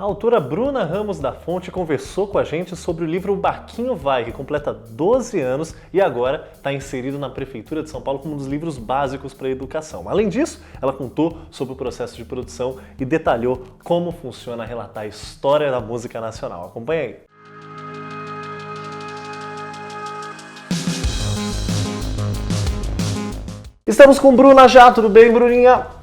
A autora Bruna Ramos da Fonte conversou com a gente sobre o livro O Barquinho Vai, que completa 12 anos e agora está inserido na Prefeitura de São Paulo como um dos livros básicos para a educação. Além disso, ela contou sobre o processo de produção e detalhou como funciona relatar a história da música nacional. Acompanhe aí. Estamos com Bruna já, tudo bem, Bruninha?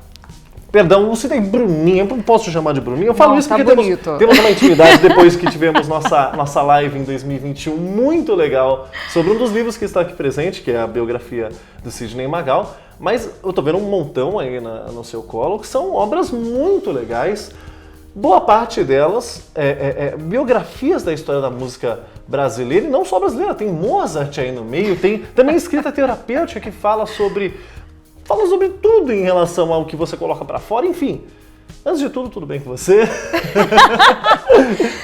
Perdão, você tem Bruninha, eu não posso te chamar de Bruninha? Eu falo não, isso tá porque temos uma intimidade depois que tivemos nossa live em 2021 muito legal sobre um dos livros que está aqui presente, que é a biografia do Sidney Magal. Mas eu tô vendo um montão aí no seu colo, que são obras muito legais. Boa parte delas biografias da história da música brasileira, e não só brasileira, tem Mozart aí no meio, tem também escrita terapêutica que fala sobre tudo em relação ao que você coloca pra fora, enfim. Antes de tudo bem com você?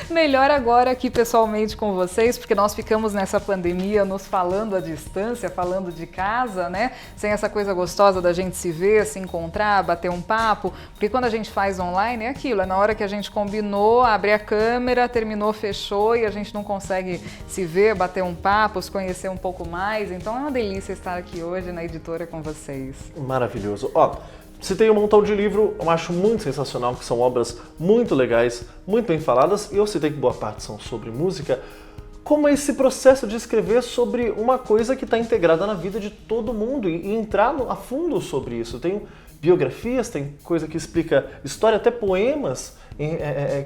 Melhor agora aqui pessoalmente com vocês, porque nós ficamos nessa pandemia nos falando à distância, falando de casa, né? Sem essa coisa gostosa da gente se ver, se encontrar, bater um papo. Porque quando a gente faz online é aquilo, é na hora que a gente combinou, abre a câmera, terminou, fechou e a gente não consegue se ver, bater um papo, se conhecer um pouco mais. Então é uma delícia estar aqui hoje na editora com vocês. Maravilhoso. Ó, citei um montão de livro, eu acho muito sensacional, que são obras muito legais, muito bem faladas, e eu citei que boa parte são sobre música. Como é esse processo de escrever sobre uma coisa que está integrada na vida de todo mundo e entrar a fundo sobre isso? Tem biografias, tem coisa que explica história, até poemas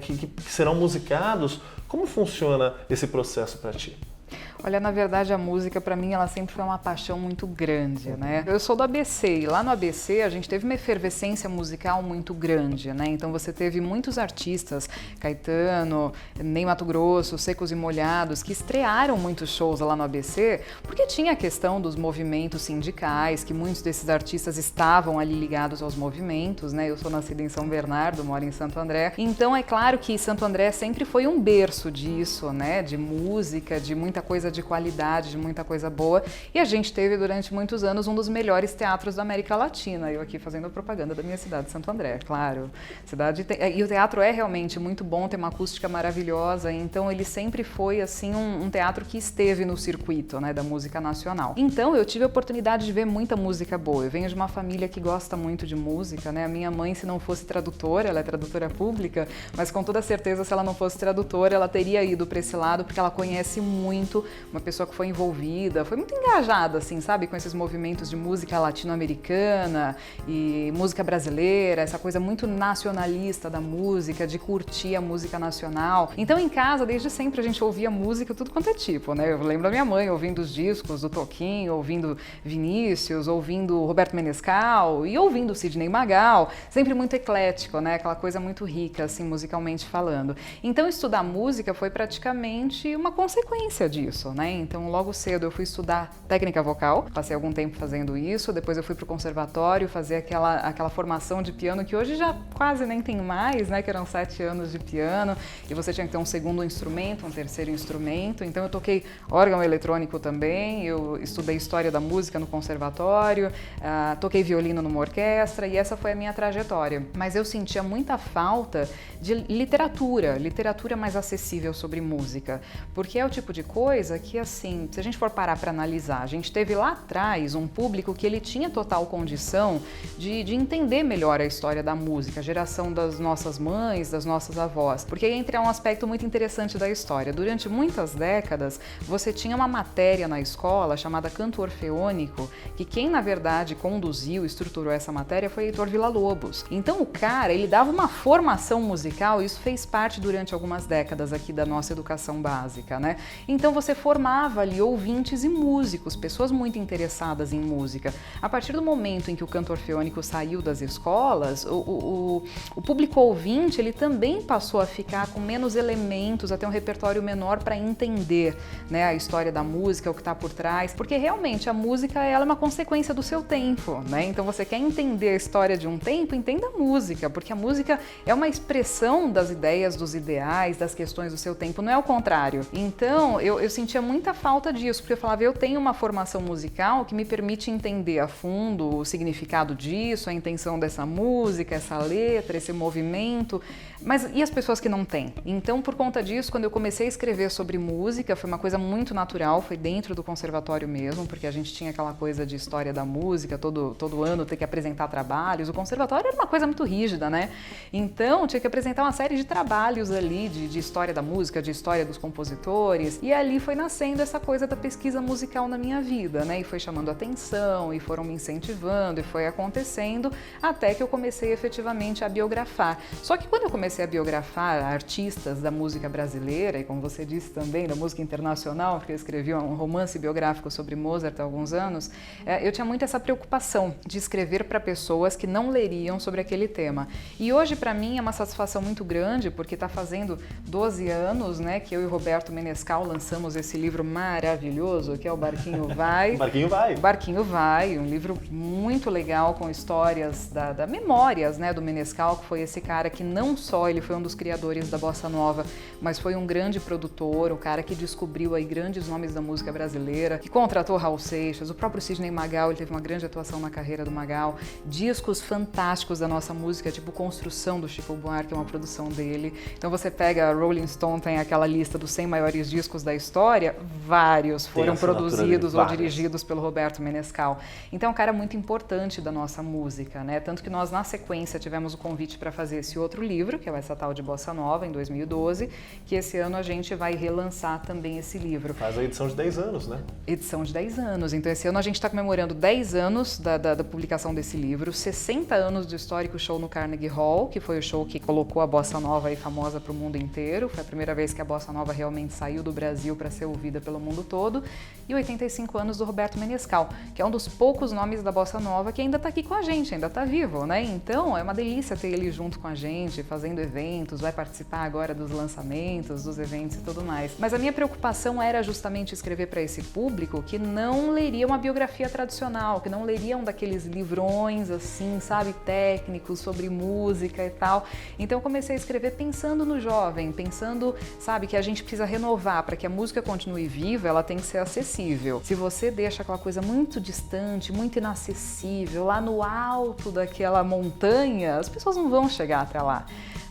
que serão musicados. Como funciona esse processo para ti? Olha, na verdade a música para mim ela sempre foi uma paixão muito grande, né? Eu sou do ABC e lá no ABC a gente teve uma efervescência musical muito grande, né? Então você teve muitos artistas, Caetano, Ney Matogrosso, Secos e Molhados, que estrearam muitos shows lá no ABC, porque tinha a questão dos movimentos sindicais, que muitos desses artistas estavam ali ligados aos movimentos, né? Eu sou nascida em São Bernardo, moro em Santo André, então é claro que Santo André sempre foi um berço disso, né? De música, de muita coisa de qualidade, de muita coisa boa, e a gente teve durante muitos anos um dos melhores teatros da América Latina, eu aqui fazendo a propaganda da minha cidade, Santo André, claro. E o teatro é realmente muito bom, tem uma acústica maravilhosa, então ele sempre foi assim um teatro que esteve no circuito, né, da música nacional. Então eu tive a oportunidade de ver muita música boa, eu venho de uma família que gosta muito de música, né, a minha mãe, se não fosse tradutora, ela é tradutora pública, mas com toda certeza se ela não fosse tradutora, ela teria ido para esse lado, porque ela conhece muito, uma pessoa que foi envolvida, foi muito engajada, assim, sabe, com esses movimentos de música latino-americana e música brasileira, essa coisa muito nacionalista da música, de curtir a música nacional. Então, em casa, desde sempre, a gente ouvia música tudo quanto é tipo, né? Eu lembro da minha mãe ouvindo os discos do Toquinho, ouvindo Vinícius, ouvindo Roberto Menescal e ouvindo Sidney Magal, sempre muito eclético, né? Aquela coisa muito rica, assim, musicalmente falando. Então, estudar música foi praticamente uma consequência disso, né? Então, logo cedo eu fui estudar técnica vocal, passei algum tempo fazendo isso, depois eu fui pro conservatório fazer aquela formação de piano que hoje já quase nem tem mais, né? Que eram 7 anos de piano e você tinha que ter um segundo instrumento, um terceiro instrumento. Então, eu toquei órgão eletrônico também, eu estudei história da música no conservatório, toquei violino numa orquestra e essa foi a minha trajetória. Mas eu sentia muita falta de literatura mais acessível sobre música, porque é o tipo de coisa que, assim, se a gente for parar para analisar, a gente teve lá atrás um público que ele tinha total condição de entender melhor a história da música, a geração das nossas mães, das nossas avós, porque aí entra um aspecto muito interessante da história. Durante muitas décadas, você tinha uma matéria na escola chamada Canto Orfeônico, que quem, na verdade, conduziu, estruturou essa matéria foi Heitor Villa-Lobos. Então, o cara, ele dava uma formação musical, e isso fez parte durante algumas décadas aqui da nossa educação básica, né? Então, você formava ali ouvintes e músicos, pessoas muito interessadas em música. A partir do momento em que o canto orfeônico saiu das escolas, o público ouvinte ele também passou a ficar com menos elementos, a ter um repertório menor para entender, né, a história da música, o que está por trás, porque realmente a música ela é uma consequência do seu tempo, né? Então você quer entender a história de um tempo, entenda a música, porque a música é uma expressão das ideias, dos ideais, das questões do seu tempo, não é o contrário. Então eu sentia sentia muita falta disso, porque eu falava, eu tenho uma formação musical que me permite entender a fundo o significado disso, a intenção dessa música, essa letra, esse movimento, mas e as pessoas que não têm? Então, por conta disso, quando eu comecei a escrever sobre música, foi uma coisa muito natural, foi dentro do conservatório mesmo, porque a gente tinha aquela coisa de história da música, todo ano ter que apresentar trabalhos. O conservatório era uma coisa muito rígida, né? Então, tinha que apresentar uma série de trabalhos ali, de história da música, de história dos compositores, e ali foi nascendo essa coisa da pesquisa musical na minha vida, né? E foi chamando atenção, e foram me incentivando, e foi acontecendo, até que eu comecei efetivamente a biografar. Só que quando eu comecei a biografar artistas da música brasileira, e como você disse também, da música internacional, porque eu escrevi um romance biográfico sobre Mozart há alguns anos, eu tinha muito essa preocupação de escrever para pessoas que não leriam sobre aquele tema. E hoje, para mim, é uma satisfação muito grande, porque está fazendo 12 anos, né, que eu e o Roberto Menescal lançamos esse livro maravilhoso, que é o Barquinho Vai. Barquinho Vai. Barquinho Vai, um livro muito legal com histórias da memórias, né, do Menescal, que foi esse cara que não só ele foi um dos criadores da Bossa Nova, mas foi um grande produtor, o cara que descobriu aí grandes nomes da música brasileira, que contratou Raul Seixas, o próprio Sidney Magal, ele teve uma grande atuação na carreira do Magal, discos fantásticos da nossa música, tipo Construção do Chico Buarque, é uma produção dele. Então você pega a Rolling Stone, tem aquela lista dos 100 maiores discos da história, vários foram produzidos ou dirigidos pelo Roberto Menescal. Então é um cara muito importante da nossa música, né? Tanto que nós, na sequência, tivemos o convite para fazer esse outro livro, que é essa tal de Bossa Nova, em 2012, que esse ano a gente vai relançar também esse livro. Faz a edição de 10 anos, né? Edição de 10 anos. Então esse ano a gente está comemorando 10 anos da publicação desse livro, 60 anos do histórico show no Carnegie Hall, que foi o show que colocou a Bossa Nova aí famosa para o mundo inteiro. Foi a primeira vez que a Bossa Nova realmente saiu do Brasil para ser ouvida pelo mundo todo. E 85 anos do Roberto Menescal, que é um dos poucos nomes da Bossa Nova que ainda está aqui com a gente, ainda está vivo, né? Então é uma delícia ter ele junto com a gente, fazendo eventos, vai participar agora dos lançamentos, dos eventos e tudo mais. Mas a minha preocupação era justamente escrever para esse público que não leria uma biografia tradicional, que não leria um daqueles livrões assim, sabe, técnicos sobre música e tal. Então eu comecei a escrever pensando no jovem, pensando, sabe, que a gente precisa renovar para que a música continue viva, ela tem que ser acessível. Se você deixa aquela coisa muito distante, muito inacessível, lá no alto daquela montanha, as pessoas não vão chegar até lá.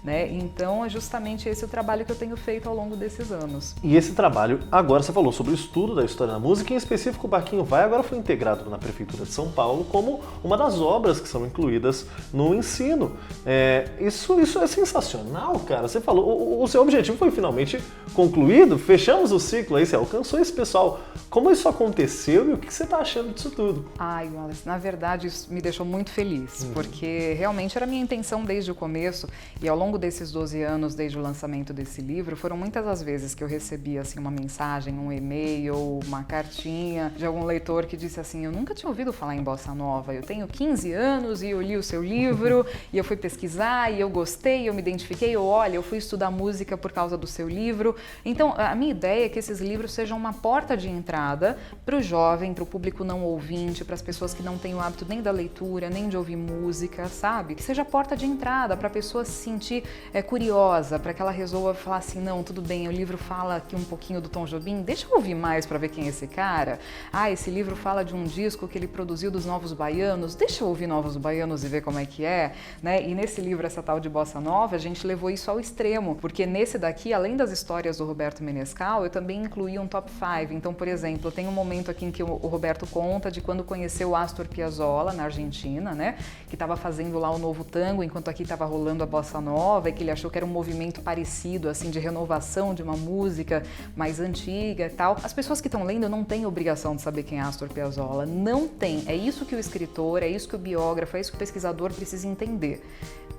Né? Então é justamente esse o trabalho que eu tenho feito ao longo desses anos. E esse trabalho, agora você falou sobre o estudo da história da música, em específico o Barquinho Vai agora foi integrado na Prefeitura de São Paulo como uma das obras que são incluídas no ensino. Isso é sensacional, cara. Você falou, o seu objetivo foi finalmente concluído, fechamos o ciclo aí, você alcançou esse pessoal. Como isso aconteceu e o que você está achando disso tudo? Ai, Wallace, na verdade isso me deixou muito feliz, porque realmente era a minha intenção desde o começo, e ao longo desses 12 anos, desde o lançamento desse livro, foram muitas as vezes que eu recebi assim, uma mensagem, um e-mail, uma cartinha de algum leitor que disse assim, eu nunca tinha ouvido falar em Bossa Nova, eu tenho 15 anos e eu li o seu livro, e eu fui pesquisar, e eu gostei, eu me identifiquei, eu fui estudar música por causa do seu livro. Então, a minha ideia é que esses livros sejam uma porta de entrada para o jovem, para o público não ouvinte, para as pessoas que não têm o hábito nem da leitura, nem de ouvir música, sabe? Que seja a porta de entrada para a pessoa se sentir curiosa, para que ela resolva falar assim, não, tudo bem, o livro fala aqui um pouquinho do Tom Jobim, deixa eu ouvir mais para ver quem é esse cara. Ah, esse livro fala de um disco que ele produziu dos Novos Baianos, deixa eu ouvir Novos Baianos e ver como é que é, né? E nesse livro, essa tal de Bossa Nova, a gente levou isso ao extremo, porque nesse daqui, além das histórias do Roberto Menescal, eu também incluí um top 5. Então, por exemplo, tem um momento aqui em que o Roberto conta de quando conheceu Astor Piazzolla na Argentina, né? Que estava fazendo lá o novo tango, enquanto aqui estava rolando a Bossa Nova, e que ele achou que era um movimento parecido, assim, de renovação de uma música mais antiga e tal. As pessoas que estão lendo não têm obrigação de saber quem é Astor Piazzolla, não tem. É isso que o escritor, é isso que o biógrafo, é isso que o pesquisador precisa entender.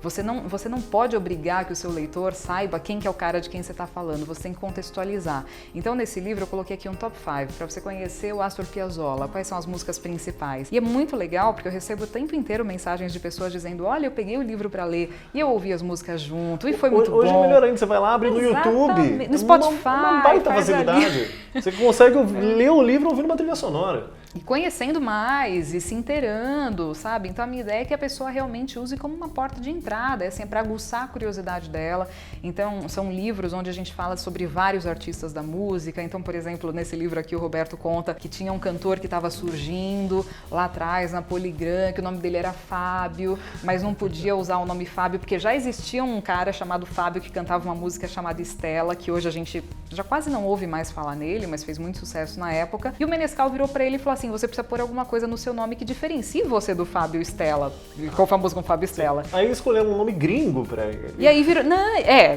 Você não pode obrigar que o seu leitor saiba quem que é o cara de quem você está falando, você tem que contextualizar. Então, nesse livro, eu coloquei aqui um top 5 para você conhecer o Astor Piazzolla, quais são as músicas principais. E é muito legal, porque eu recebo o tempo inteiro mensagens de pessoas dizendo, olha, eu peguei o livro para ler e eu ouvi as músicas junto e foi muito bom. Hoje é melhor ainda, você vai lá, abre no YouTube, no Spotify, uma baita facilidade. Você consegue ler o livro ouvindo uma trilha sonora. e conhecendo mais e se inteirando, sabe? Então a minha ideia é que a pessoa realmente use como uma porta de entrada, assim, é para aguçar a curiosidade dela. Então são livros onde a gente fala sobre vários artistas da música. Então, por exemplo, nesse livro aqui o Roberto conta que tinha um cantor que estava surgindo lá atrás na Poligram, que o nome dele era Fábio, mas não podia usar o nome Fábio porque já existia um cara chamado Fábio que cantava uma música chamada Estela, que hoje a gente já quase não ouve mais falar nele, mas fez muito sucesso na época. E o Menescal virou para ele e falou assim: você precisa pôr alguma coisa no seu nome que diferencie você do Fábio Estela. Ficou famoso com Fábio Estela. Aí escolhemos um nome gringo pra ele. E aí virou... Não,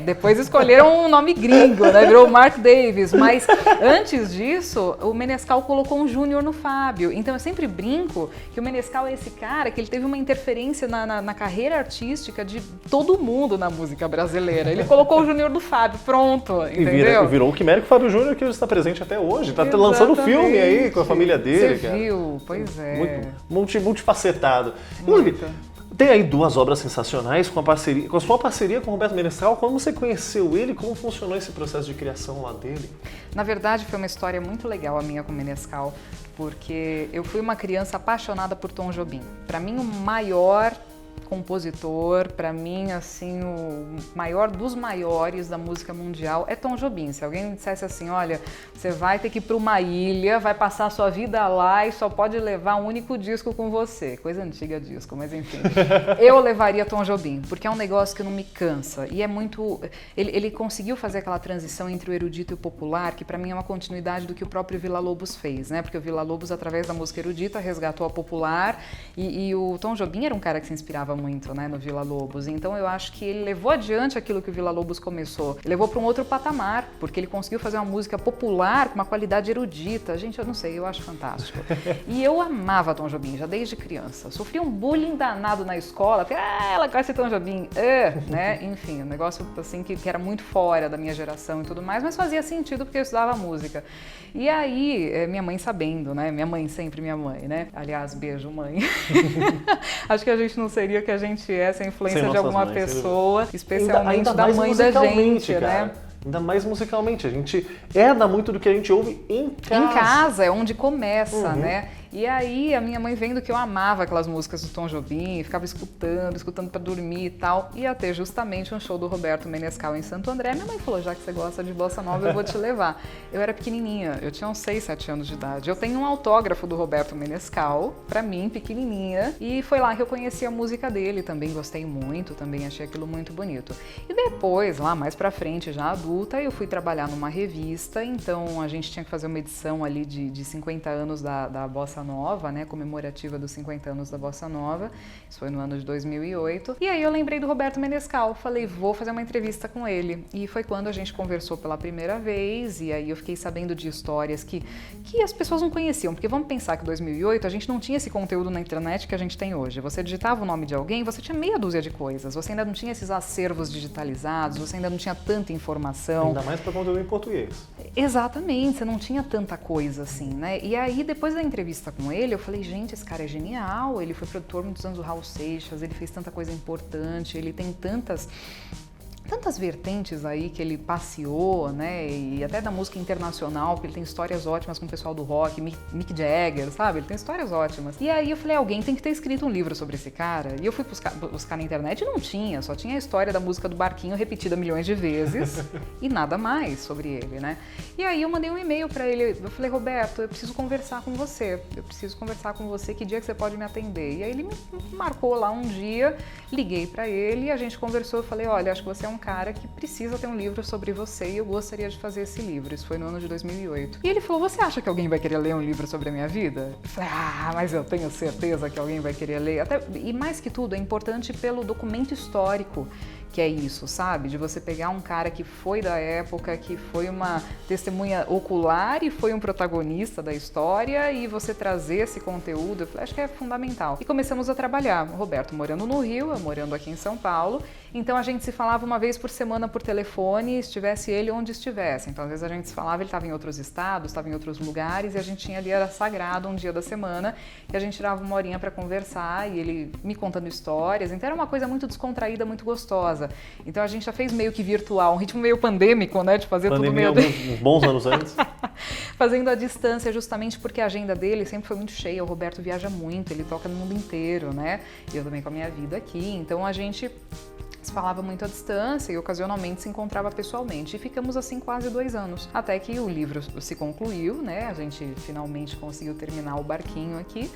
depois escolheram um nome gringo, né? Virou Mark Davis. Mas antes disso, o Menescal colocou um Júnior no Fábio. Então eu sempre brinco que o Menescal é esse cara que ele teve uma interferência na carreira artística de todo mundo na música brasileira. Ele colocou o Júnior do Fábio, pronto, entendeu? E virou o Quimérico Fábio Júnior, que hoje está presente até hoje. Tá lançando filme aí com a família dele. Você viu? Pois é. Multifacetado. Tem aí 2 obras sensacionais com a sua parceria com o Roberto Menescal. Como você conheceu ele? Como funcionou esse processo de criação lá dele? Na verdade, foi uma história muito legal a minha com o Menescal, porque eu fui uma criança apaixonada por Tom Jobim. Para mim, o maior compositor, para mim, assim, o maior dos maiores da música mundial é Tom Jobim. Se alguém me dissesse assim, olha, você vai ter que ir para uma ilha, vai passar a sua vida lá e só pode levar um único disco com você. Coisa antiga disco, mas enfim. Eu levaria Tom Jobim, porque é um negócio que não me cansa. E é muito... Ele conseguiu fazer aquela transição entre o erudito e o popular, que para mim é uma continuidade do que o próprio Villa-Lobos fez, né? Porque o Villa-Lobos, através da música erudita, resgatou a popular e o Tom Jobim era um cara que se inspirava muito, né, no Villa-Lobos. Então eu acho que ele levou adiante aquilo que o Villa-Lobos começou. Ele levou para um outro patamar, porque ele conseguiu fazer uma música popular com uma qualidade erudita. Gente, eu não sei, eu acho fantástico. E eu amava Tom Jobim, já desde criança. Sofria um bullying danado na escola, porque ela conhece Tom Jobim, né? Enfim, um negócio assim que era muito fora da minha geração e tudo mais, mas fazia sentido porque eu estudava música. E aí, minha mãe sabendo, né? Minha mãe sempre minha mãe, né? Aliás, beijo, mãe. Acho que a gente não seria o que a gente é sem a influência de alguma pessoa, especialmente ainda da mãe da gente, cara. né? Ainda mais musicalmente. A gente herda muito do que a gente ouve em casa. Em casa, é onde começa, né? E aí a minha mãe vendo que eu amava aquelas músicas do Tom Jobim, ficava escutando pra dormir e tal, ia ter justamente um show do Roberto Menescal em Santo André. Minha mãe falou, já que você gosta de bossa nova, eu vou te levar. Eu era pequenininha, eu tinha uns 6, 7 anos de idade. Eu tenho um autógrafo do Roberto Menescal, pra mim, pequenininha, e foi lá que eu conheci a música dele, também gostei muito, também achei aquilo muito bonito. E depois, lá mais pra frente, já adulta, eu fui trabalhar numa revista, então a gente tinha que fazer uma edição ali de 50 anos da Bossa Nova, né, comemorativa dos 50 anos da Bossa Nova, isso foi no ano de 2008, e aí eu lembrei do Roberto Menescal, falei, vou fazer uma entrevista com ele, e foi quando a gente conversou pela primeira vez, e aí eu fiquei sabendo de histórias que as pessoas não conheciam, porque vamos pensar que em 2008 a gente não tinha esse conteúdo na internet que a gente tem hoje, você digitava o nome de alguém, você tinha meia dúzia de coisas, você ainda não tinha esses acervos digitalizados, você ainda não tinha tanta informação. Ainda mais para conteúdo em português. Exatamente, você não tinha tanta coisa assim, né? E aí, depois da entrevista com ele, eu falei, gente, esse cara é genial, ele foi produtor muitos anos do Raul Seixas, ele fez tanta coisa importante, ele tem tantas vertentes aí que ele passeou, né, e até da música internacional, porque ele tem histórias ótimas com o pessoal do rock, Mick Jagger, sabe, ele tem histórias ótimas. E aí eu falei, alguém tem que ter escrito um livro sobre esse cara, e eu fui buscar na internet e não tinha, só tinha a história da música do Barquinho repetida milhões de vezes e nada mais sobre ele, né. E aí eu mandei um e-mail pra ele, eu falei, Roberto, eu preciso conversar com você, que dia que você pode me atender? E aí ele me marcou lá um dia, liguei pra ele e a gente conversou, eu falei, olha, acho que você é um cara que precisa ter um livro sobre você e eu gostaria de fazer esse livro. Isso foi no ano de 2008. E ele falou, você acha que alguém vai querer ler um livro sobre a minha vida? Eu falei, mas eu tenho certeza que alguém vai querer ler. E mais que tudo, é importante pelo documento histórico que é isso, sabe? De você pegar um cara que foi da época, que foi uma testemunha ocular e foi um protagonista da história e você trazer esse conteúdo, eu falei, acho que é fundamental. E começamos a trabalhar. O Roberto morando no Rio, eu morando aqui em São Paulo, então a gente se falava uma vez por semana por telefone, estivesse ele onde estivesse. Então às vezes a gente se falava, ele estava em outros estados, estava em outros lugares e a gente tinha ali, era sagrado, um dia da semana, e a gente tirava uma horinha para conversar e ele me contando histórias. Então era uma coisa muito descontraída, muito gostosa. maravilhosa. Então a gente já fez meio que virtual, um ritmo meio pandêmico, né, de fazer Pandemia tudo meio... uns bons anos antes. Fazendo à distância, justamente porque a agenda dele sempre foi muito cheia. O Roberto viaja muito, ele toca no mundo inteiro, né? E eu também com a minha vida aqui. Então a gente se falava muito à distância e ocasionalmente se encontrava pessoalmente. E ficamos assim quase 2 anos. Até que o livro se concluiu, né? A gente finalmente conseguiu terminar o barquinho aqui.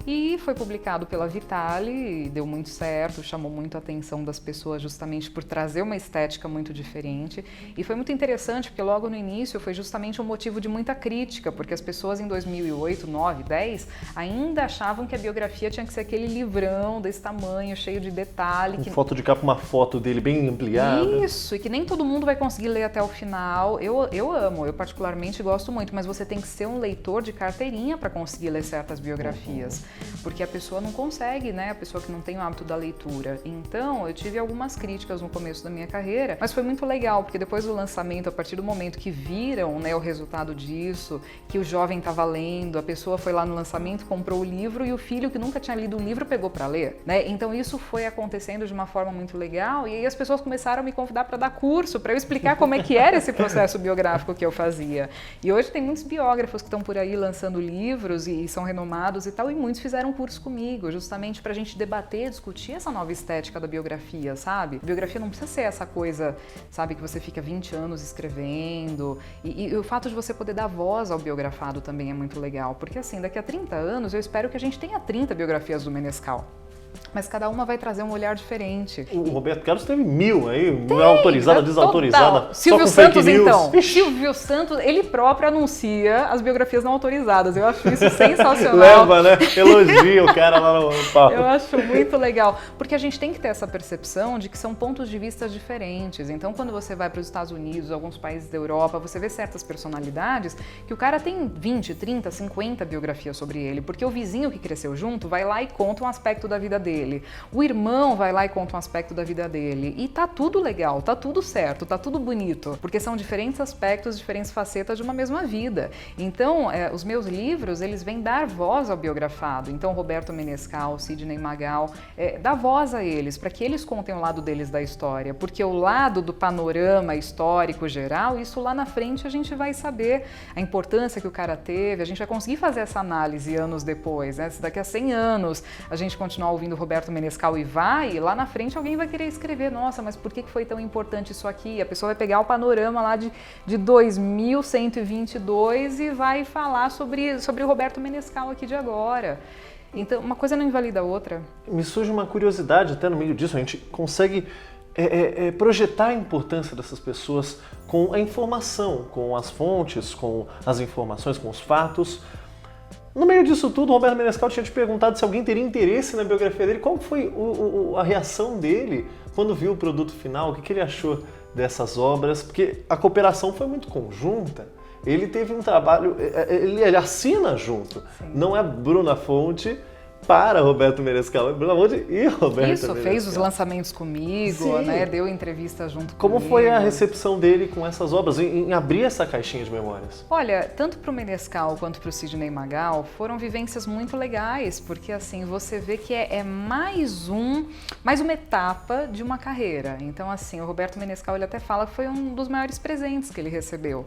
E foi publicado pela Vitale, deu muito certo, chamou muito a atenção das pessoas justamente por trazer uma estética muito diferente. E foi muito interessante porque logo no início foi justamente um motivo de muita crítica, porque as pessoas em 2008, 9, 10 ainda achavam que a biografia tinha que ser aquele livrão desse tamanho, cheio de detalhe. Com foto de capa, uma foto dele bem ampliada. Isso, e que nem todo mundo vai conseguir ler até o final. Eu amo, eu particularmente gosto muito, mas você tem que ser um leitor de carteirinha para conseguir ler certas biografias. Porque a pessoa não consegue, né? A pessoa que não tem o hábito da leitura. Então, eu tive algumas críticas no começo da minha carreira, mas foi muito legal, porque depois do lançamento, a partir do momento que viram, né, o resultado disso, que o jovem estava lendo, a pessoa foi lá no lançamento, comprou o livro e o filho que nunca tinha lido o livro pegou para ler, né? Então, isso foi acontecendo de uma forma muito legal e aí as pessoas começaram a me convidar para dar curso, para eu explicar como é que era esse processo biográfico que eu fazia. E hoje tem muitos biógrafos que estão por aí lançando livros e são renomados e tal, e muitos fizeram um curso comigo, justamente pra gente debater, discutir essa nova estética da biografia, sabe? A biografia não precisa ser essa coisa, sabe, que você fica 20 anos escrevendo. E o fato de você poder dar voz ao biografado também é muito legal, porque assim, daqui a 30 anos eu espero que a gente tenha 30 biografias do Menescal. Mas cada uma vai trazer um olhar diferente. O Roberto Carlos teve 1000 aí, autorizada, desautorizada. Total. Silvio Santos, então. Silvio Santos, ele próprio anuncia as biografias não autorizadas. Eu acho isso sensacional. Leva, né? Elogia o cara lá no palco. Eu acho muito legal. Porque a gente tem que ter essa percepção de que são pontos de vista diferentes. Então, quando você vai para os Estados Unidos, alguns países da Europa, você vê certas personalidades que o cara tem 20, 30, 50 biografias sobre ele. Porque o vizinho que cresceu junto vai lá e conta um aspecto da vida dele. O irmão vai lá e conta um aspecto da vida dele. E tá tudo legal, tá tudo certo, tá tudo bonito. Porque são diferentes aspectos, diferentes facetas de uma mesma vida. Então, os meus livros, eles vêm dar voz ao biografado. Então, Roberto Menescal, Sidney Magal, dá voz a eles, para que eles contem o lado deles da história. Porque o lado do panorama histórico geral, isso lá na frente a gente vai saber a importância que o cara teve, a gente vai conseguir fazer essa análise anos depois, né? Se daqui a 100 anos a gente continuar ouvindo Roberto Menescal e lá na frente alguém vai querer escrever, nossa, mas por que foi tão importante isso aqui? A pessoa vai pegar o panorama lá de 2122 e vai falar sobre o Roberto Menescal aqui de agora. Então, uma coisa não invalida a outra. Me surge uma curiosidade até no meio disso, a gente consegue projetar a importância dessas pessoas com a informação, com as fontes, com as informações, com os fatos. No meio disso tudo, o Roberto Menescal tinha te perguntado se alguém teria interesse na biografia dele. Qual foi a reação dele quando viu o produto final? O que ele achou dessas obras? Porque a cooperação foi muito conjunta. Ele teve um trabalho, ele assina junto. Sim. Não é Bruna Fonte para Roberto Menescal, é Bruna Fonte e Roberto Menescal. Fez os lançamentos comigo, né? Deu entrevista junto Como comigo. foi a recepção dele com essas obras, em abrir essa caixinha de memórias? Olha, tanto para o Menescal quanto para o Sidney Magal foram vivências muito legais, porque assim, você vê que é mais uma etapa de uma carreira. Então assim, o Roberto Menescal, ele até fala que foi um dos maiores presentes que ele recebeu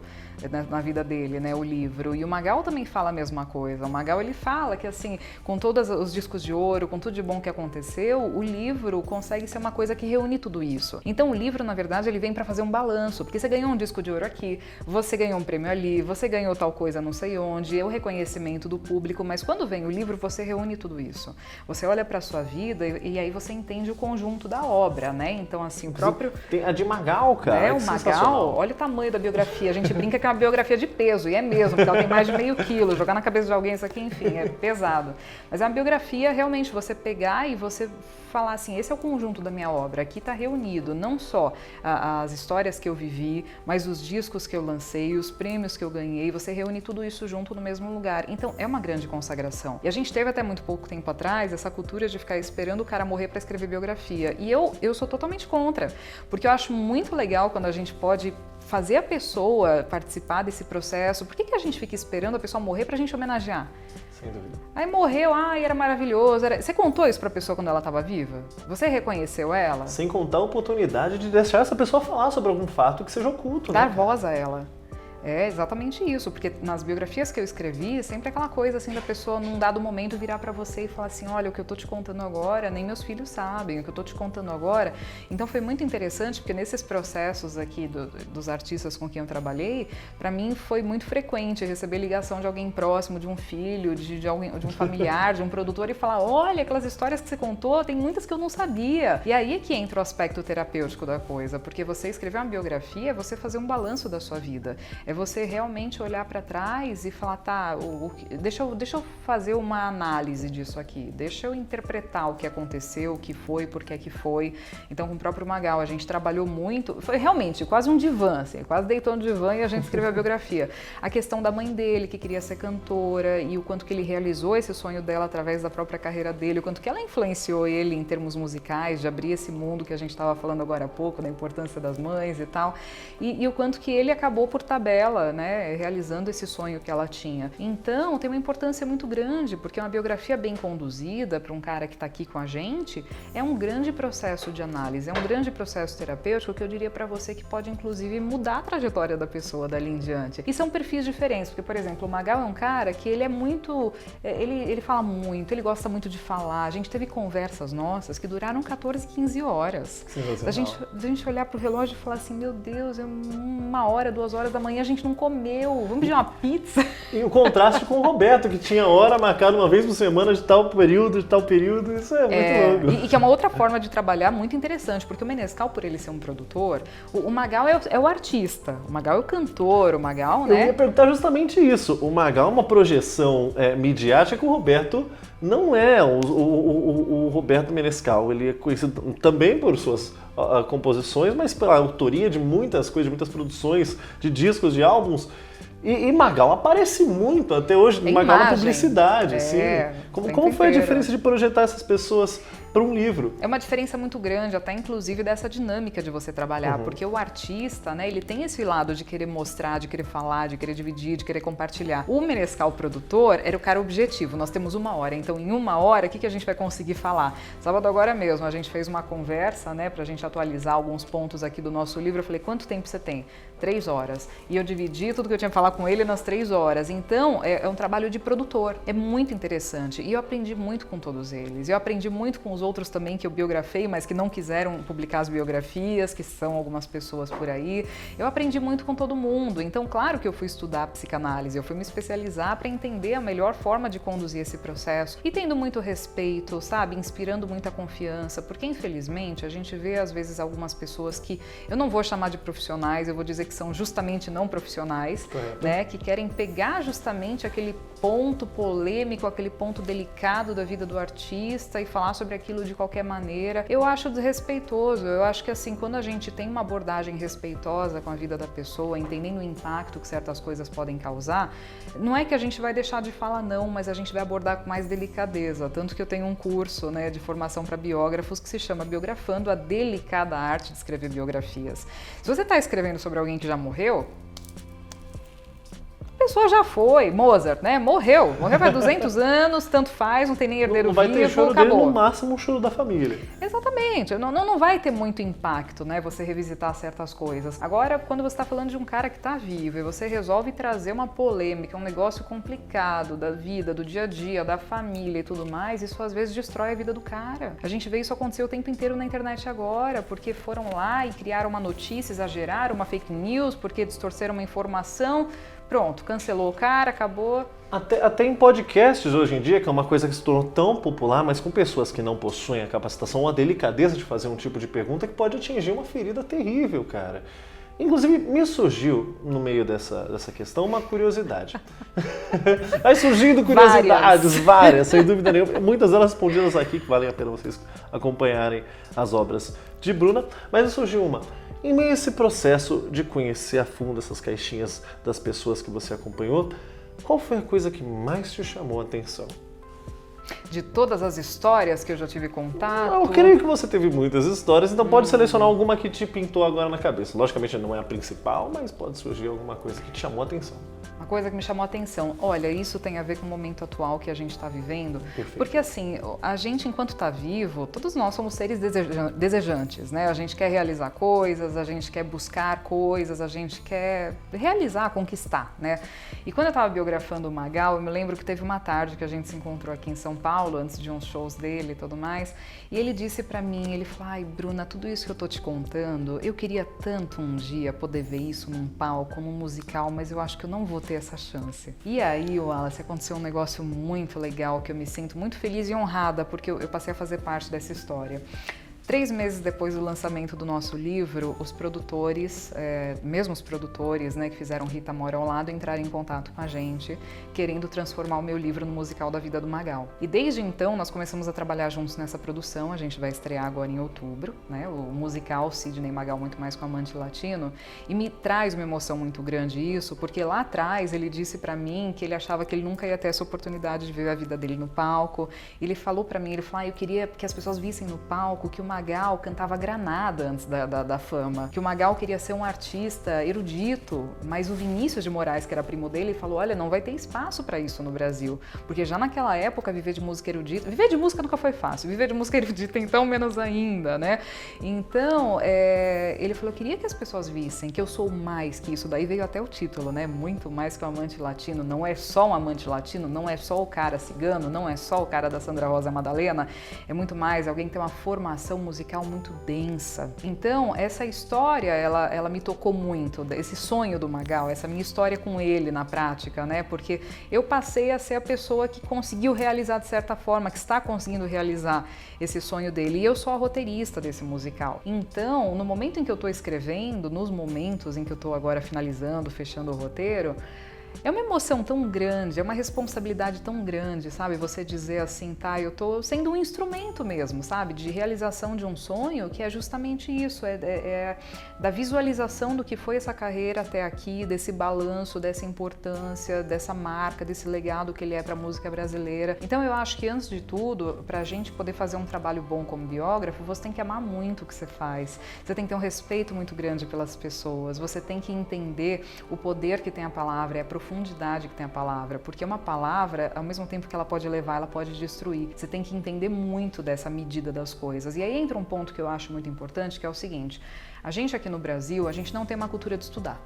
na vida dele, né, o livro. E o Magal também fala a mesma coisa. O Magal, ele fala que assim, com todos os discos de ouro, com tudo de bom que aconteceu, o livro consegue ser uma coisa que reúne tudo isso. Então o livro, na verdade, ele vem para fazer um balanço, porque você ganhou um disco de ouro aqui, você ganhou um prêmio ali, você ganhou tal coisa não sei onde, o reconhecimento do público, mas quando vem o livro, você reúne tudo isso. Você olha para a sua vida e aí você entende o conjunto da obra, né? Então assim, o próprio... Tem a de Magal, cara. O Magal, olha o tamanho da biografia. A gente brinca que é uma biografia de peso, e é mesmo, porque ela tem mais de meio quilo. Jogar na cabeça de alguém isso aqui, enfim, é pesado. Mas é uma biografia, realmente, você pegar e você falar assim, esse é o conjunto da minha obra, aqui está reunido não só as histórias que eu vivi, mas os discos que eu lancei, os prêmios que eu ganhei, você reúne tudo isso junto no mesmo lugar. Então é uma grande consagração. E a gente teve até muito pouco tempo atrás essa cultura de ficar esperando o cara morrer para escrever biografia. E eu sou totalmente contra, porque eu acho muito legal quando a gente pode fazer a pessoa participar desse processo. Por que a gente fica esperando a pessoa morrer para a gente homenagear? Sem dúvida. Aí morreu, ai, era maravilhoso. Você contou isso pra pessoa quando ela estava viva? Você reconheceu ela? Sem contar a oportunidade de deixar essa pessoa falar sobre algum fato que seja oculto. Dar né? voz a ela. É exatamente isso, porque nas biografias que eu escrevi, sempre aquela coisa assim da pessoa num dado momento virar pra você e falar assim, olha, o que eu tô te contando agora, nem meus filhos sabem, o que eu tô te contando agora. Então foi muito interessante, porque nesses processos aqui dos artistas com quem eu trabalhei, pra mim foi muito frequente receber ligação de alguém próximo, de um filho, de um familiar, de um produtor e falar, olha, aquelas histórias que você contou, tem muitas que eu não sabia. E aí é que entra o aspecto terapêutico da coisa, porque você escrever uma biografia é você fazer um balanço da sua vida. É você realmente olhar para trás e falar, tá, deixa eu fazer uma análise disso aqui, deixa eu interpretar o que aconteceu, o que foi, por que é que foi. Então, com o próprio Magal, a gente trabalhou muito, foi realmente quase um divã, assim, quase deitou no divã e a gente escreveu a biografia. A questão da mãe dele, que queria ser cantora, e o quanto que ele realizou esse sonho dela através da própria carreira dele, o quanto que ela influenciou ele em termos musicais, de abrir esse mundo que a gente estava falando agora há pouco, da importância das mães e tal, e o quanto que ele acabou por tabela, né, realizando esse sonho que ela tinha. Então, tem uma importância muito grande, porque uma biografia bem conduzida para um cara que está aqui com a gente é um grande processo de análise, é um grande processo terapêutico que eu diria para você que pode, inclusive, mudar a trajetória da pessoa dali em diante. E são perfis diferentes, porque, por exemplo, o Magal é um cara que ele é muito... Ele fala muito, ele gosta muito de falar. A gente teve conversas nossas que duraram 14, 15 horas. A gente olhar para o relógio e falar assim, meu Deus, é 1h, 2h da manhã, a gente não comeu, vamos pedir uma pizza? E o contraste com o Roberto, que tinha hora marcada uma vez por semana de tal período, isso é muito louco. E que é uma outra forma de trabalhar muito interessante, porque o Menescal, por ele ser um produtor, o Magal é o artista, o Magal é o cantor, o Magal, né? Eu ia perguntar justamente isso, o Magal é uma projeção midiática que o Roberto não é. O Roberto Menescal, ele é conhecido também por suas composições, mas pela autoria de muitas coisas, de muitas produções, de discos, de álbuns. E Magal aparece muito até hoje, Magal na publicidade. Assim. Como foi a diferença de projetar essas pessoas para um livro? É uma diferença muito grande, até inclusive dessa dinâmica de você trabalhar, porque o artista, né, ele tem esse lado de querer mostrar, de querer falar, de querer dividir, de querer compartilhar. O Menescal produtor era o cara objetivo, nós temos 1h, então em 1h, o que a gente vai conseguir falar? Sábado agora mesmo, a gente fez uma conversa, né, pra gente atualizar alguns pontos aqui do nosso livro, eu falei, quanto tempo você tem? 3 horas. E eu dividi tudo que eu tinha que falar com ele nas 3 horas. Então, é um trabalho de produtor. É muito interessante. E eu aprendi muito com todos eles. Eu aprendi muito com os outros também que eu biografei, mas que não quiseram publicar as biografias, que são algumas pessoas por aí. Eu aprendi muito com todo mundo. Então, claro que eu fui estudar psicanálise, eu fui me especializar para entender a melhor forma de conduzir esse processo. E tendo muito respeito, sabe? Inspirando muita confiança. Porque, infelizmente, a gente vê, às vezes, algumas pessoas que eu não vou chamar de profissionais, eu vou dizer que são justamente não profissionais, né, que querem pegar justamente aquele ponto polêmico, aquele ponto delicado da vida do artista e falar sobre aquilo de qualquer maneira. Eu acho desrespeitoso, eu acho que assim, quando a gente tem uma abordagem respeitosa com a vida da pessoa, entendendo o impacto que certas coisas podem causar, não é que a gente vai deixar de falar não, mas a gente vai abordar com mais delicadeza, tanto que eu tenho um curso, né, de formação para biógrafos que se chama Biografando, a delicada arte de escrever biografias. Se você está escrevendo sobre alguém que já morreu, a pessoa já foi, Mozart, né? Morreu faz 200 anos, tanto faz, não tem nem herdeiro vivo, acabou. Vai ter choro acabou. dele, no máximo um choro da família. Exatamente, não vai ter muito impacto, né, você revisitar certas coisas. Agora, quando você está falando de um cara que está vivo e você resolve trazer uma polêmica, um negócio complicado da vida, do dia a dia, da família e tudo mais, isso às vezes destrói a vida do cara. A gente vê isso acontecer o tempo inteiro na internet agora, porque foram lá e criaram uma notícia, exageraram uma fake news, porque distorceram uma informação. Pronto, cancelou o cara, acabou. Até em podcasts hoje em dia, que é uma coisa que se tornou tão popular, mas com pessoas que não possuem a capacitação ou a delicadeza de fazer um tipo de pergunta que pode atingir uma ferida terrível, cara. Inclusive, me surgiu, no meio dessa questão, uma curiosidade. Vai surgindo curiosidades, várias, sem dúvida nenhuma. Muitas delas respondidas aqui, que valem a pena vocês acompanharem as obras de Bruna. Mas surgiu uma. Em meio a esse processo de conhecer a fundo essas caixinhas das pessoas que você acompanhou, qual foi a coisa que mais te chamou a atenção? De todas as histórias que eu já tive contato? Eu creio que você teve muitas histórias, então pode selecionar alguma que te pintou agora na cabeça. Logicamente não é a principal, mas pode surgir alguma coisa que te chamou a atenção. Uma coisa que me chamou a atenção, olha, isso tem a ver com o momento atual que a gente está vivendo, Perfeito. Porque assim, a gente enquanto está vivo, todos nós somos seres desejantes, né? A gente quer realizar coisas, a gente quer buscar coisas, a gente quer realizar, conquistar, né? E quando eu estava biografando o Magal, eu me lembro que teve uma tarde que a gente se encontrou aqui em São Paulo, antes de uns shows dele e tudo mais, e ele disse pra mim, ele falou, ai Bruna, tudo isso que eu tô te contando, eu queria tanto um dia poder ver isso num palco, num musical, mas eu acho que eu não vou ter essa chance. E aí, Wallace, aconteceu um negócio muito legal que eu me sinto muito feliz e honrada porque eu passei a fazer parte dessa história. 3 meses depois do lançamento do nosso livro, os produtores, mesmo os produtores, né, que fizeram Rita Mora ao Lado, entraram em contato com a gente, querendo transformar o meu livro no musical da vida do Magal. E desde então, nós começamos a trabalhar juntos nessa produção, a gente vai estrear agora em outubro, né, o musical Sidney Magal Muito Mais com Amante Latino, e me traz uma emoção muito grande isso, porque lá atrás ele disse pra mim que ele achava que ele nunca ia ter essa oportunidade de ver a vida dele no palco. Ele falou pra mim, ele falou, eu queria que as pessoas vissem no palco que o Magal cantava Granada antes da fama, que o Magal queria ser um artista erudito, mas o Vinícius de Moraes, que era primo dele, falou, olha, não vai ter espaço para isso no Brasil, porque já naquela época viver de música erudita, viver de música nunca foi fácil, viver de música erudita então menos ainda, né? Então, ele falou, eu queria que as pessoas vissem que eu sou mais que isso, daí veio até o título, né? Muito mais que um amante latino, não é só um amante latino, não é só o cara cigano, não é só o cara da Sandra Rosa Madalena, é muito mais, alguém que tem uma formação musical muito densa. Então, essa história, ela me tocou muito, esse sonho do Magal, essa minha história com ele na prática, né? Porque eu passei a ser a pessoa que conseguiu realizar de certa forma, que está conseguindo realizar esse sonho dele. E eu sou a roteirista desse musical. Então, no momento em que eu estou escrevendo, nos momentos em que eu estou agora finalizando, fechando o roteiro, é uma emoção tão grande, é uma responsabilidade tão grande, sabe? Você dizer assim, tá, eu tô sendo um instrumento mesmo, sabe? De realização de um sonho, que é justamente isso, é da visualização do que foi essa carreira até aqui, desse balanço, dessa importância, dessa marca, desse legado que ele é para a música brasileira. Então eu acho que antes de tudo, pra gente poder fazer um trabalho bom como biógrafo, você tem que amar muito o que você faz, você tem que ter um respeito muito grande pelas pessoas, você tem que entender o poder que tem a palavra, a profundidade que tem a palavra, porque uma palavra, ao mesmo tempo que ela pode elevar, ela pode destruir. Você tem que entender muito dessa medida das coisas. E aí entra um ponto que eu acho muito importante, que é o seguinte, a gente aqui no Brasil, a gente não tem uma cultura de estudar.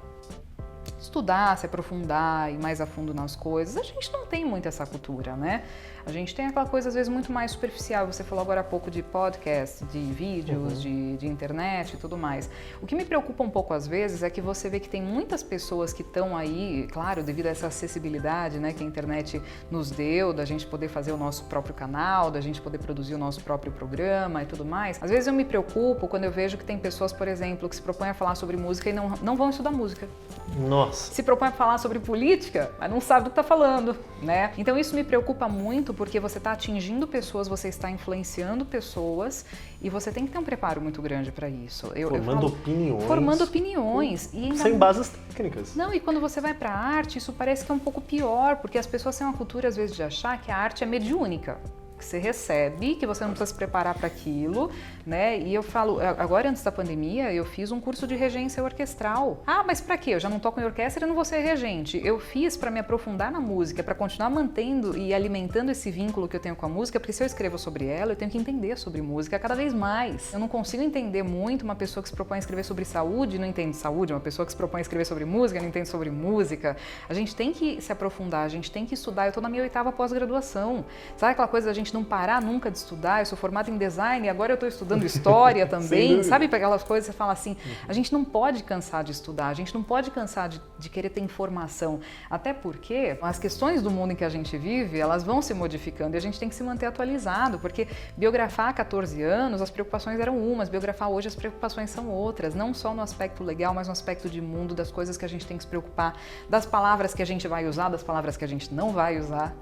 Estudar, se aprofundar, ir mais a fundo nas coisas, a gente não tem muito essa cultura, né? A gente tem aquela coisa às vezes muito mais superficial, você falou agora há pouco de podcast, de vídeos, de internet e tudo mais. O que me preocupa um pouco às vezes é que você vê que tem muitas pessoas que estão aí, claro, devido a essa acessibilidade, né, que a internet nos deu, da gente poder fazer o nosso próprio canal, da gente poder produzir o nosso próprio programa e tudo mais. Às vezes eu me preocupo quando eu vejo que tem pessoas, por exemplo, que se propõem a falar sobre música e não vão estudar música. Nossa! Se propõe a falar sobre política, mas não sabe do que está falando, né? Então isso me preocupa muito porque você está atingindo pessoas, você está influenciando pessoas e você tem que ter um preparo muito grande para isso. Formando opiniões. Formando opiniões. E ainda sem bases técnicas. Não, e quando você vai para a arte, isso parece que é um pouco pior, porque as pessoas têm uma cultura às vezes de achar que a arte é mediúnica. Que você recebe, que você não precisa se preparar para aquilo, né? E eu falo, agora antes da pandemia, eu fiz um curso de regência orquestral. Ah, mas para quê? Eu já não toco em orquestra e não vou ser regente. Eu fiz para me aprofundar na música, para continuar mantendo e alimentando esse vínculo que eu tenho com a música, porque se eu escrevo sobre ela, eu tenho que entender sobre música cada vez mais. Eu não consigo entender muito uma pessoa que se propõe a escrever sobre saúde e não entende saúde, uma pessoa que se propõe a escrever sobre música e não entende sobre música. A gente tem que se aprofundar, a gente tem que estudar. Eu tô na minha 8ª pós-graduação. Sabe aquela coisa da gente não parar nunca de estudar? Eu sou formada em design e agora eu estou estudando história também, sabe? Aquelas coisas que você fala assim, a gente não pode cansar de estudar, a gente não pode cansar de querer ter informação, até porque as questões do mundo em que a gente vive, elas vão se modificando e a gente tem que se manter atualizado, porque biografar há 14 anos, as preocupações eram umas, biografar hoje as preocupações são outras, não só no aspecto legal, mas no aspecto de mundo, das coisas que a gente tem que se preocupar, das palavras que a gente vai usar, das palavras que a gente não vai usar.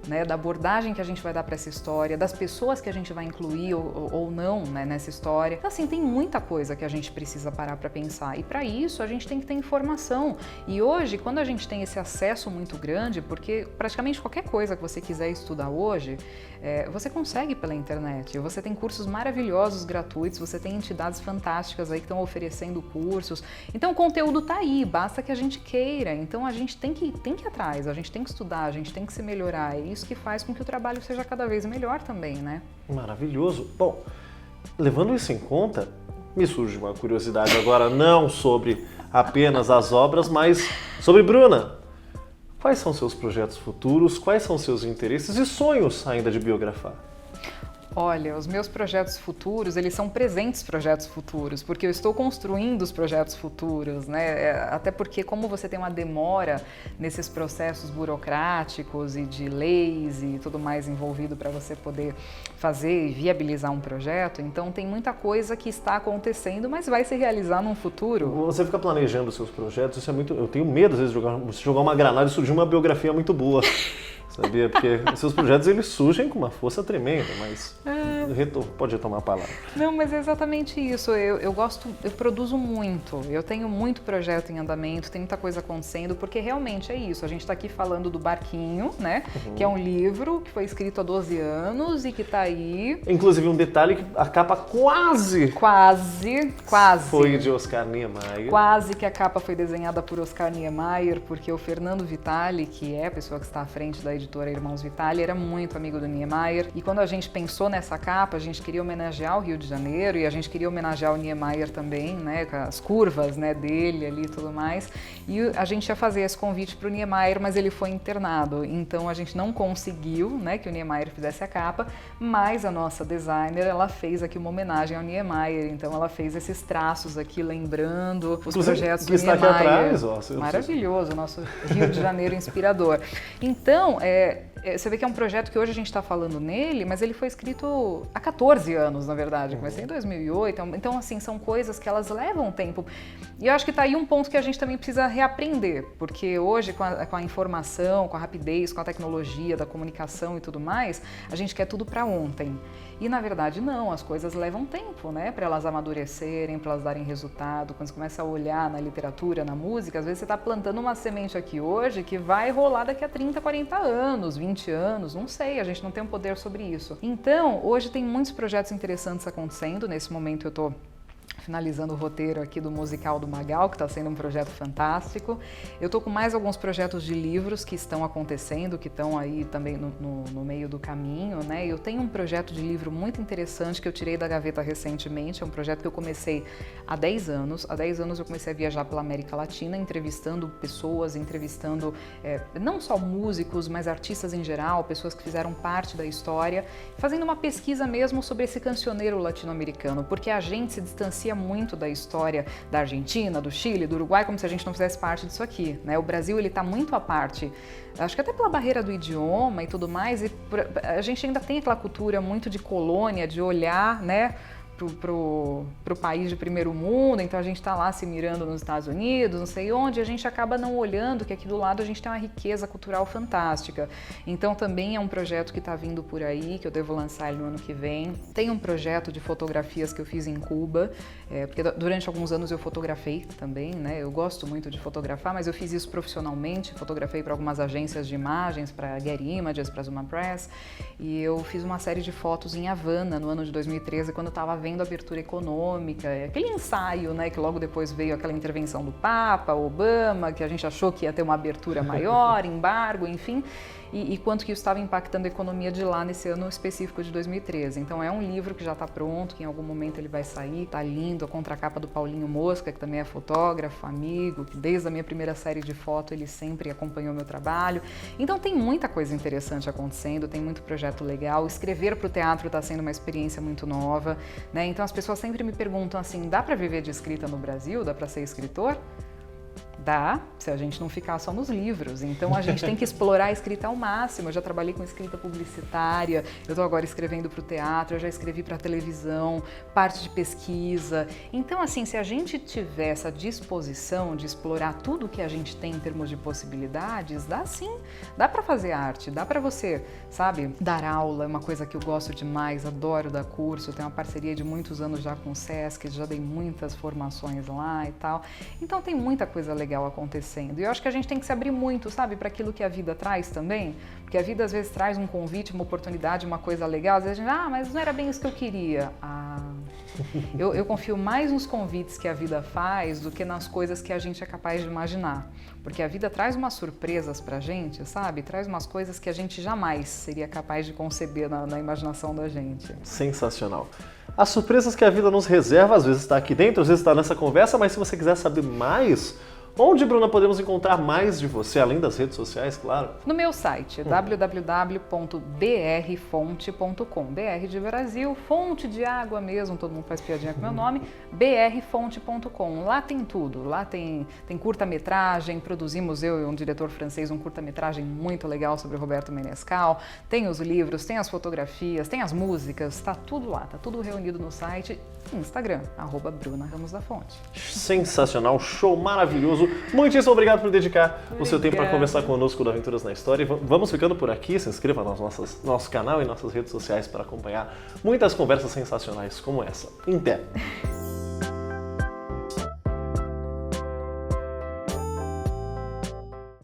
né, da abordagem que a gente vai dar para essa história, das pessoas que a gente vai incluir ou não, né, nessa história. Então, assim, tem muita coisa que a gente precisa parar para pensar e para isso a gente tem que ter informação. E hoje, quando a gente tem esse acesso muito grande, porque praticamente qualquer coisa que você quiser estudar hoje, você consegue pela internet. Você tem cursos maravilhosos, gratuitos, você tem entidades fantásticas aí que estão oferecendo cursos. Então o conteúdo está aí, basta que a gente queira. Então a gente tem que ir atrás, a gente tem que estudar, a gente tem que se melhorar. É isso que faz com que o trabalho seja cada vez melhor também, né? Maravilhoso. Bom, levando isso em conta, me surge uma curiosidade agora, não sobre apenas as obras, mas sobre Bruna. Quais são seus projetos futuros? Quais são seus interesses e sonhos ainda de biografar? Olha, os meus projetos futuros, eles são presentes projetos futuros, porque eu estou construindo os projetos futuros, né? Até porque como você tem uma demora nesses processos burocráticos e de leis e tudo mais envolvido para você poder fazer e viabilizar um projeto, então tem muita coisa que está acontecendo, mas vai se realizar num futuro. Você fica planejando os seus projetos, isso é muito... Eu tenho medo às vezes de jogar uma granada e surgir uma biografia muito boa. Sabia? Porque os seus projetos eles surgem com uma força tremenda, mas pode retomar a palavra. Não, mas é exatamente isso. Eu produzo muito. Eu tenho muito projeto em andamento, tem muita coisa acontecendo, porque realmente é isso. A gente está aqui falando do Barquinho, né? Que é um livro que foi escrito há 12 anos e que está aí. Inclusive um detalhe que a capa quase foi de Oscar Niemeyer. Quase que a capa foi desenhada por Oscar Niemeyer, porque o Fernando Vitali, que é a pessoa que está à frente da editora Irmãos Vitali, era muito amigo do Niemeyer. E quando a gente pensou nessa capa, a gente queria homenagear o Rio de Janeiro e a gente queria homenagear o Niemeyer também, né, com as curvas, né, dele ali e tudo mais. E a gente ia fazer esse convite para o Niemeyer, mas ele foi internado. Então a gente não conseguiu, né, que o Niemeyer fizesse a capa, mas a nossa designer, ela fez aqui uma homenagem ao Niemeyer. Então ela fez esses traços aqui, lembrando os projetos do Niemeyer. Aqui atrás, maravilhoso, nosso Rio de Janeiro inspirador. Então, você vê que é um projeto que hoje a gente está falando nele, mas ele foi escrito há 14 anos, na verdade. Comecei em 2008, então assim, são coisas que elas levam tempo. E eu acho que está aí um ponto que a gente também precisa reaprender, porque hoje com a informação, com a rapidez, com a tecnologia da comunicação e tudo mais, a gente quer tudo para ontem. E na verdade não, as coisas levam tempo, né, para elas amadurecerem, para elas darem resultado. Quando você começa a olhar na literatura, na música, às vezes você está plantando uma semente aqui hoje que vai rolar daqui a 30, 40 anos, 20 anos, não sei, a gente não tem um poder sobre isso. Então, hoje tem muitos projetos interessantes acontecendo. Nesse momento eu estou finalizando o roteiro aqui do musical do Magal, que está sendo um projeto fantástico. Eu estou com mais alguns projetos de livros que estão acontecendo, que estão aí também no meio do caminho, né? Eu tenho um projeto de livro muito interessante que eu tirei da gaveta recentemente, é um projeto que eu comecei há 10 anos. Há 10 anos eu comecei a viajar pela América Latina, entrevistando pessoas, entrevistando não só músicos, mas artistas em geral, pessoas que fizeram parte da história, fazendo uma pesquisa mesmo sobre esse cancioneiro latino-americano, porque a gente se distancia muito da história da Argentina, do Chile, do Uruguai, como se a gente não fizesse parte disso aqui, né? O Brasil, ele está muito à parte, acho que até pela barreira do idioma e tudo mais, e a gente ainda tem aquela cultura muito de colônia, de olhar, né, pro país de primeiro mundo, então a gente está lá se mirando nos Estados Unidos, não sei onde, a gente acaba não olhando que aqui do lado a gente tem uma riqueza cultural fantástica. Então também é um projeto que está vindo por aí, que eu devo lançar ele no ano que vem. Tem um projeto de fotografias que eu fiz em Cuba, porque durante alguns anos eu fotografei também, né? Eu gosto muito de fotografar, mas eu fiz isso profissionalmente, fotografei para algumas agências de imagens, para Getty Images, para Zuma Press, e eu fiz uma série de fotos em Havana no ano de 2013, quando eu estava vendo a abertura econômica, aquele ensaio, né, que logo depois veio aquela intervenção do Papa, Obama, que a gente achou que ia ter uma abertura maior, embargo, enfim, e quanto que isso estava impactando a economia de lá nesse ano específico de 2013. Então é um livro que já está pronto, que em algum momento ele vai sair, tá lindo, a contracapa do Paulinho Mosca, que também é fotógrafo, amigo, que desde a minha primeira série de foto ele sempre acompanhou meu trabalho. Então tem muita coisa interessante acontecendo, tem muito projeto legal. Escrever para o teatro está sendo uma experiência muito nova, né? Então as pessoas sempre me perguntam assim, dá para viver de escrita no Brasil? Dá para ser escritor? Dá, se a gente não ficar só nos livros. Então a gente tem que explorar a escrita ao máximo. Eu já trabalhei com escrita publicitária, eu estou agora escrevendo para o teatro, eu já escrevi para a televisão, parte de pesquisa. Então, assim, se a gente tiver essa disposição de explorar tudo que a gente tem em termos de possibilidades, dá sim, dá para fazer arte, dá para você, sabe, dar aula, é uma coisa que eu gosto demais, adoro dar curso, tenho uma parceria de muitos anos já com o Sesc, já dei muitas formações lá e tal. Então tem muita coisa legal acontecendo. E eu acho que a gente tem que se abrir muito, sabe, para aquilo que a vida traz também. Porque a vida às vezes traz um convite, uma oportunidade, uma coisa legal. Às vezes a gente, mas não era bem isso que eu queria. Eu confio mais nos convites que a vida faz do que nas coisas que a gente é capaz de imaginar. Porque a vida traz umas surpresas pra gente, sabe? Traz umas coisas que a gente jamais seria capaz de conceber na imaginação da gente. Sensacional. As surpresas que a vida nos reserva, às vezes está aqui dentro, às vezes está nessa conversa, mas se você quiser saber mais, onde, Bruna, podemos encontrar mais de você, além das redes sociais, claro? No meu site, www.brfonte.com. BR de Brasil, fonte de água mesmo, todo mundo faz piadinha com meu nome, brfonte.com. Lá tem tudo, lá tem curta-metragem, produzimos eu e um diretor francês um curta-metragem muito legal sobre o Roberto Menescal, tem os livros, tem as fotografias, tem as músicas, tá tudo lá, tá tudo reunido no site e Instagram, @BrunaRamosDaFonte. Sensacional, show maravilhoso. Muitíssimo obrigado por dedicar o seu tempo para conversar conosco do Aventuras na História. E vamos ficando por aqui. Se inscreva no nosso canal e nossas redes sociais para acompanhar muitas conversas sensacionais como essa. Em pé!